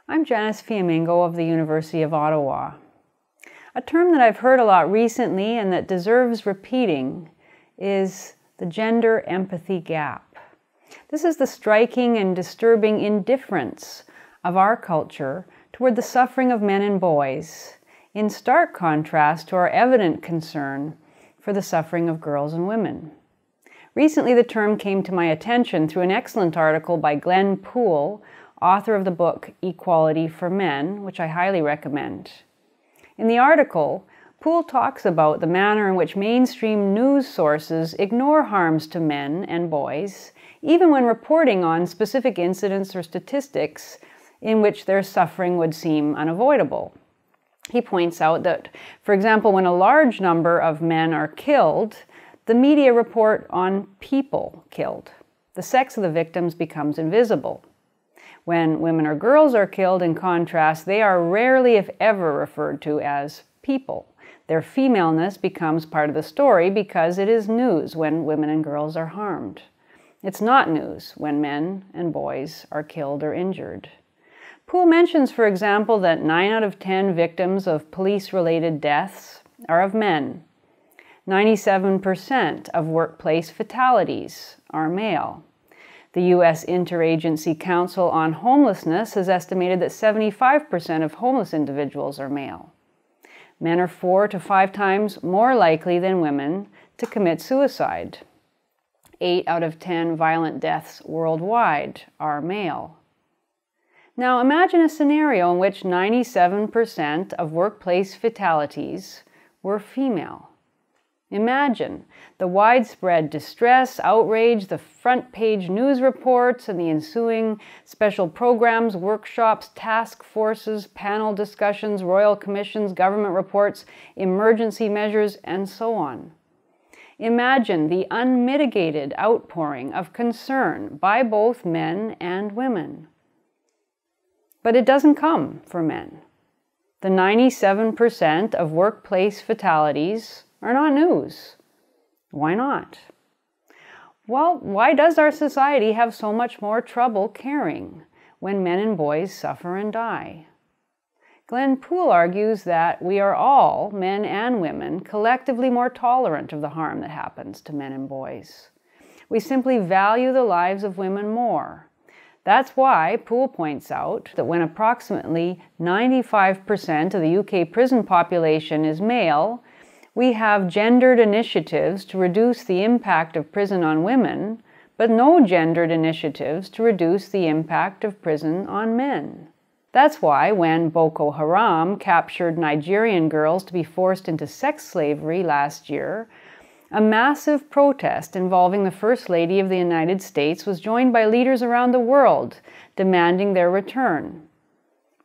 I'm Janice Fiamengo of the University of Ottawa. A term that I've heard a lot recently and that deserves repeating is the gender empathy gap. This is the striking and disturbing indifference of our culture toward the suffering of men and boys, in stark contrast to our evident concern for the suffering of girls and women. Recently, the term came to my attention through an excellent article by Glenn Poole, author of the book Equality for Men, which I highly recommend. In the article, Poole talks about the manner in which mainstream news sources ignore harms to men and boys, even when reporting on specific incidents or statistics in which their suffering would seem unavoidable. He points out that, for example, when a large number of men are killed, the media report on people killed. The sex of the victims becomes invisible. When women or girls are killed, in contrast, they are rarely, if ever, referred to as people. Their femaleness becomes part of the story because it is news when women and girls are harmed. It's not news when men and boys are killed or injured. Poole mentions, for example, that 9 out of 10 victims of police-related deaths are of men. 97% of workplace fatalities are male. The U.S. Interagency Council on Homelessness has estimated that 75% of homeless individuals are male. Men are 4 to 5 times more likely than women to commit suicide. 8 out of 10 violent deaths worldwide are male. Now imagine a scenario in which 97% of workplace fatalities were female. Imagine the widespread distress, outrage, the front-page news reports, and the ensuing special programs, workshops, task forces, panel discussions, royal commissions, government reports, emergency measures, and so on. Imagine the unmitigated outpouring of concern by both men and women. But it doesn't come for men. The 97% of workplace fatalities are not news. Why not? Well, why does our society have so much more trouble caring when men and boys suffer and die? Glenn Poole argues that we are all, men and women, collectively more tolerant of the harm that happens to men and boys. We simply value the lives of women more. That's why Poole points out that when approximately 95% of the UK prison population is male, we have gendered initiatives to reduce the impact of prison on women, but no gendered initiatives to reduce the impact of prison on men. That's why when Boko Haram captured Nigerian girls to be forced into sex slavery last year, a massive protest involving the First Lady of the United States was joined by leaders around the world demanding their return.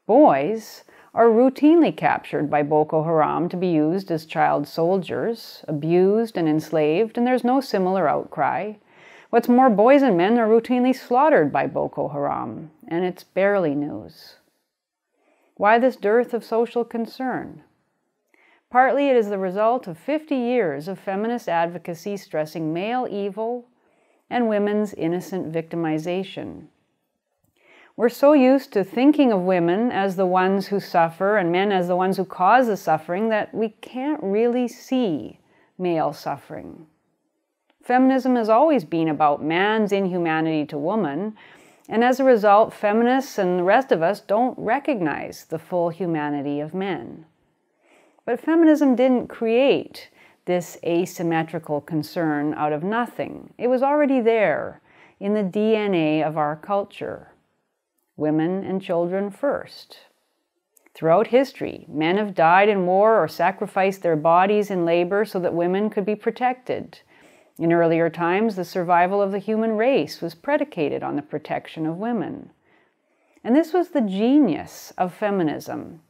Boys are routinely captured by Boko Haram to be used as child soldiers, abused and enslaved, and there's no similar outcry. What's more, boys and men are routinely slaughtered by Boko Haram, and it's barely news. Why this dearth of social concern? Partly it is the result of 50 years of feminist advocacy stressing male evil and women's innocent victimization. We're so used to thinking of women as the ones who suffer and men as the ones who cause the suffering that we can't really see male suffering. Feminism has always been about man's inhumanity to woman, and as a result, feminists and the rest of us don't recognize the full humanity of men. But feminism didn't create this asymmetrical concern out of nothing. It was already there in the DNA of our culture. Women and children first. Throughout history, men have died in war or sacrificed their bodies in labor so that women could be protected. In earlier times, the survival of the human race was predicated on the protection of women. And this was the genius of feminism,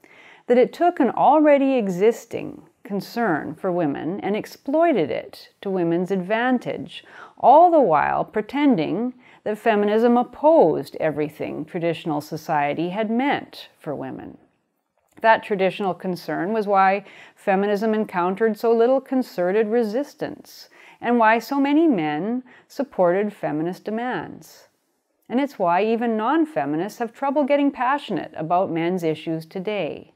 that it took an already existing concern for women and exploited it to women's advantage, all the while pretending that feminism opposed everything traditional society had meant for women. That traditional concern was why feminism encountered so little concerted resistance, and why so many men supported feminist demands. And it's why even non-feminists have trouble getting passionate about men's issues today.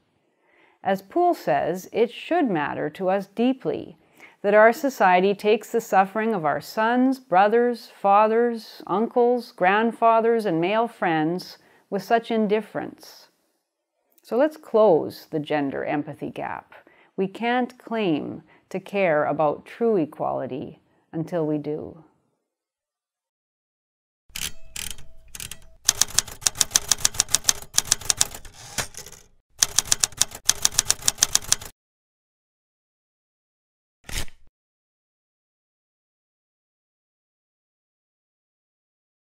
As Poole says, it should matter to us deeply that our society takes the suffering of our sons, brothers, fathers, uncles, grandfathers, and male friends with such indifference. So let's close the gender empathy gap. We can't claim to care about true equality until we do.